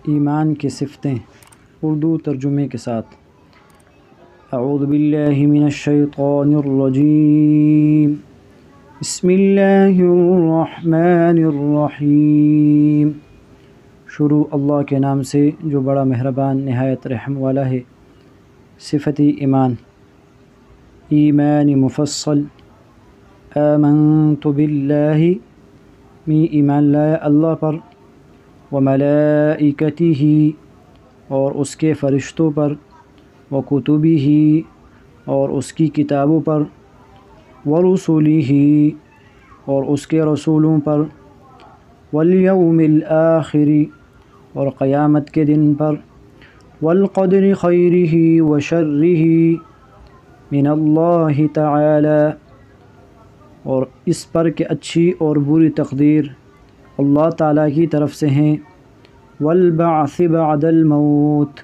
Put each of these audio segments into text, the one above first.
ایمان کی صفتیں اردو ترجمے کے ساتھ۔ اعوذ باللہ من الشیطان الرجیم، بسم اللہ الرحمن الرحیم۔ شروع اللہ کے نام سے جو بڑا مہربان نہایت رحم والا ہے۔ صفت ایمان، ایمان مفصل۔ آمنت باللہ، میں ایمان لایا اللہ پر، وملائکتہ، اور اس کے فرشتوں پر، وکتبہ، اور اس کی کتابوں پر، ورسلہ، اور اس کے رسولوں پر، والیوم الآخر، اور قیامت کے دن پر، والقدر خیرہ وشرہ من اللہ تعالی، اور اس پر کہ اچھی اور بری تقدیر اللہ تعالیٰ کی طرف سے ہیں، والبعث بعد الموت،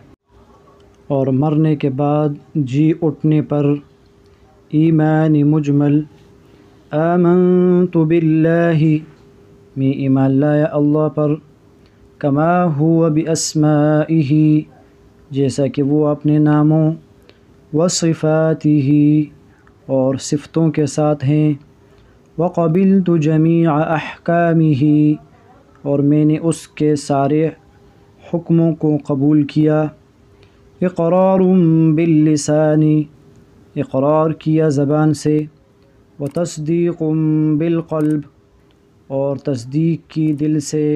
اور مرنے کے بعد جی اٹھنے پر۔ ایمان مجمل، آمنت باللہ، میں ایمان لایا اللہ پر، کما ہوا باسمائہ، جیسا کہ وہ اپنے ناموں، وصفاتہ، اور صفتوں کے ساتھ ہیں، وقبلت جمیع احکامہ، اور میں نے اس کے سارے حکموں کو قبول کیا۔ اقرار باللسان، اقرار کیا زبان سے، وتصدیق بالقلب، اور تصدیق کی دل سے۔